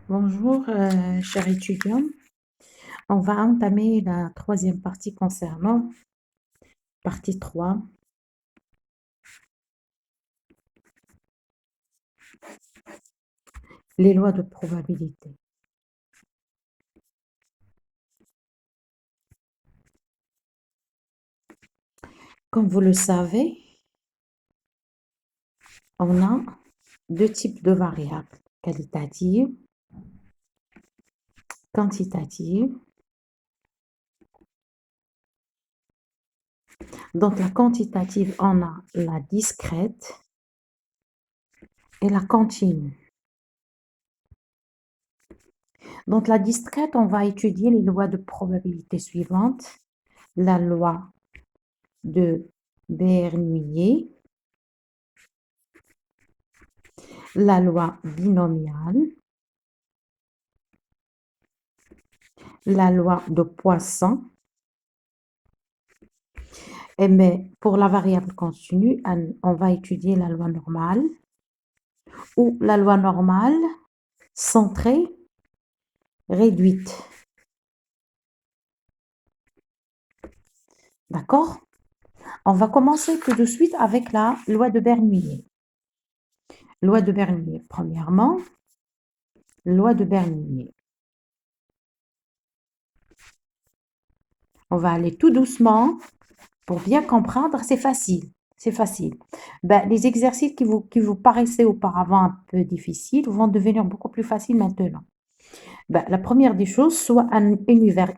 Bonjour, chers étudiants. On va entamer la troisième partie concernant partie 3, les lois de probabilité. Comme vous le savez, on a deux types de variables, qualitatives, quantitatives. Donc la quantitative, on a la discrète et la continue. Donc la discrète, on va étudier les lois de probabilité suivantes. La loi de Bernoulli, la loi binomiale, la loi de Poisson, mais pour la variable continue, on va étudier la loi normale ou la loi normale centrée réduite. D'accord? On va commencer tout de suite avec la loi de Bernoulli. Loi de Bernoulli, premièrement, loi de Bernoulli. On va aller tout doucement pour bien comprendre, c'est facile. C'est facile. Ben, les exercices qui vous paraissaient auparavant un peu difficiles vont devenir beaucoup plus faciles maintenant. Ben, la première des choses, soit un univers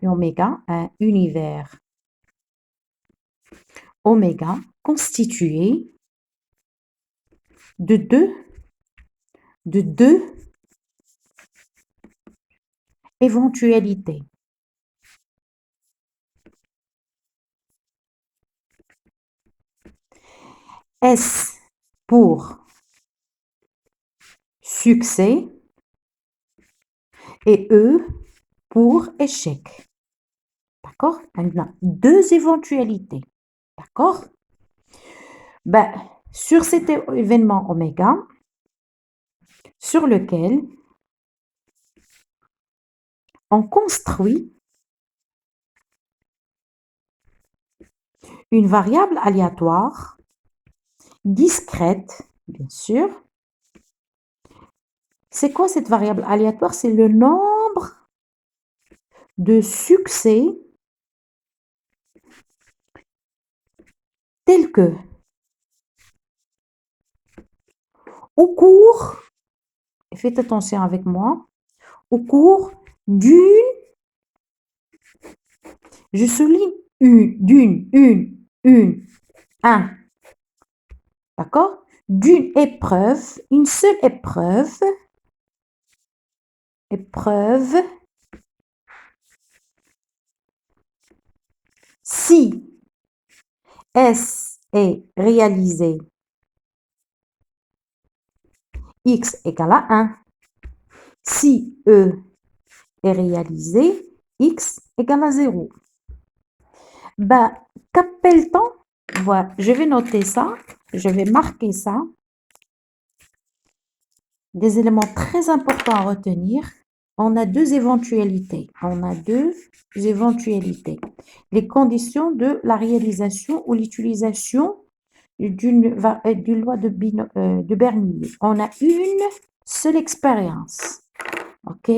oméga constitué de deux éventualités. S pour succès et E pour échec. D'accord? Maintenant, deux éventualités. D'accord? Ben, sur cet événement oméga, sur lequel on construit une variable aléatoire, discrète, bien sûr. C'est quoi cette variable aléatoire? C'est le nombre de succès tels que au cours, faites attention avec moi, au cours d'une, je souligne un, d'accord? D'une épreuve, une seule épreuve, si S est réalisé, X égale à 1. Si E est réalisé, X égale à 0. Ben, qu'appelle-t-on? Voilà, je vais noter ça, je vais marquer ça. Des éléments très importants à retenir. On a deux éventualités. Les conditions de la réalisation ou l'utilisation d'une loi de Bernoulli. On a une seule expérience. OK?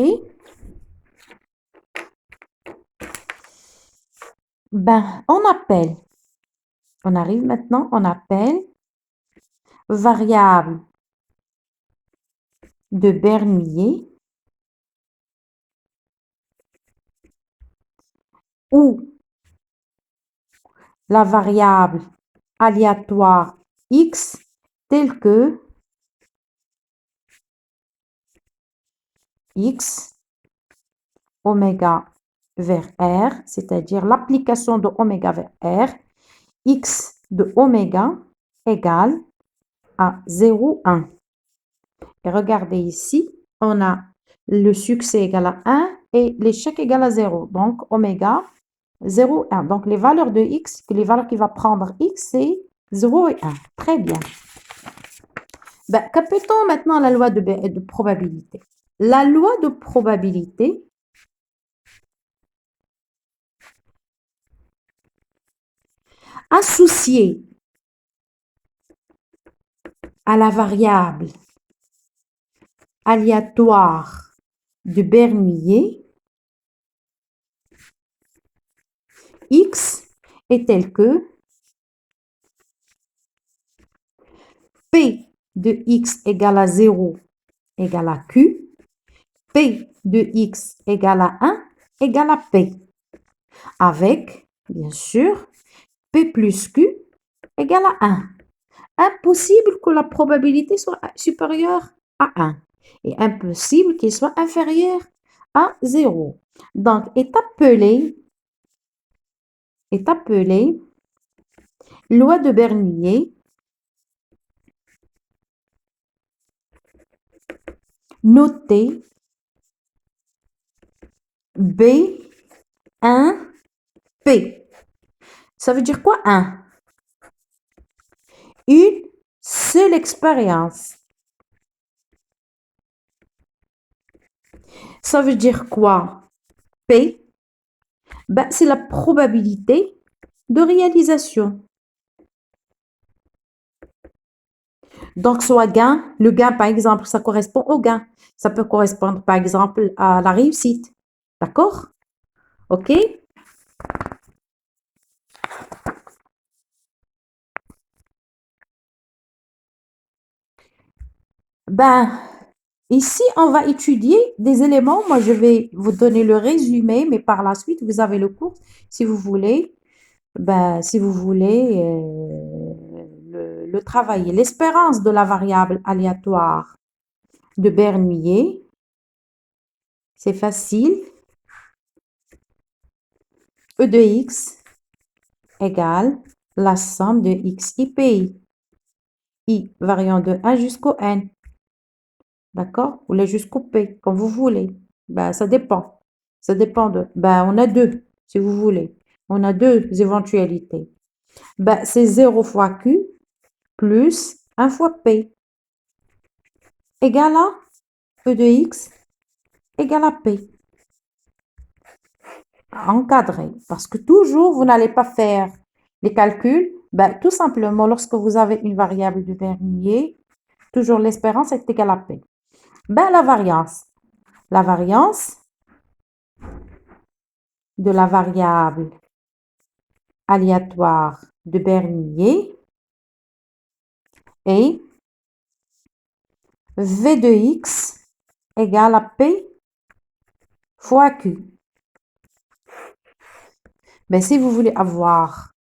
Ben, on arrive maintenant, on appelle variable de Bernoulli ou la variable aléatoire x telle que x oméga vers r, c'est-à-dire l'application de oméga vers r, x de oméga égale à 0, 1. Et regardez ici, on a le succès égal à 1 et l'échec égal à 0. Donc, oméga 0, 1. Donc, les valeurs de x, les valeurs qu'il va prendre x, c'est 0 et 1. Très bien. Ben, qu'appelle-t-on maintenant la loi de probabilité? la loi de probabilité associée à la variable aléatoire de Bernoulli, x est tel que P de x égale à 0 égale à Q, P de x égale à 1 égale à P, avec, bien sûr, P plus Q égale à 1. Impossible que la probabilité soit supérieure à 1 et impossible qu'il soit inférieur à 0. Donc, est appelée loi de Bernoulli, notée B1P. Ça veut dire quoi 1? Une seule expérience. Ça veut dire quoi? P, ben, c'est la probabilité de réalisation. Donc, soit gain, le gain, par exemple, ça correspond au gain. Ça peut correspondre, par exemple, à la réussite. D'accord? OK? Ben, ici, on va étudier des éléments. Moi, je vais vous donner le résumé, mais par la suite, vous avez le cours si vous voulez. Ben, si vous voulez le travailler. L'espérance de la variable aléatoire de Bernoulli, c'est facile. E de x égale la somme de x i pi. I variant de 1 jusqu'au n. D'accord? Ou jusqu'au p, comme vous voulez. Ben, ça dépend. Ça dépend de... Ben, on a deux, si vous voulez. On a deux éventualités. Ben, c'est 0 fois q plus 1 fois p égale à e de x égale à p. Encadré. Parce que toujours, vous n'allez pas faire les calculs. Ben, tout simplement, lorsque vous avez une variable de Bernoulli, toujours l'espérance est égale à p. Ben, la variance. La variance de la variable aléatoire de Bernoulli est V de x égale à P fois Q. Mais si vous voulez avoir,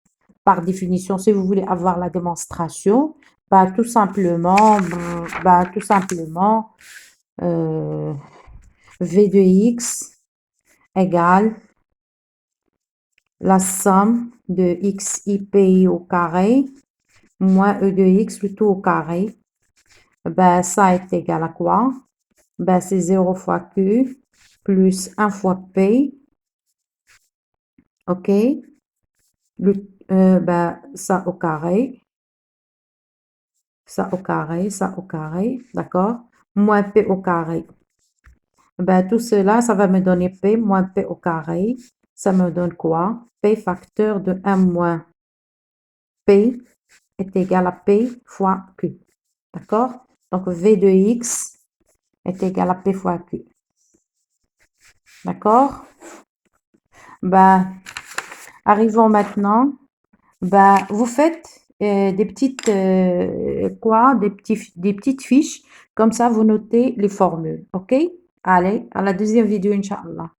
par définition, si vous voulez avoir la démonstration, bah, tout simplement, V de x égale la somme de x i pi au carré moins e de x le tout au carré. Ben, ça est égal à quoi? Ben, c'est 0 fois q plus 1 fois p. OK? Ben, ça au carré. Ça au carré, ça au carré. D'accord? Moins p au carré. Ben, tout cela, ça va me donner p moins p au carré. Ça me donne quoi? P facteur de 1 moins p est égal à p fois q. D'accord? Donc, v de x est égal à p fois q. D'accord? Ben, arrivons maintenant. Ben, vous faites des petites des petites fiches. Comme ça, vous notez les formules. OK? Allez, à la deuxième vidéo, Inch'Allah.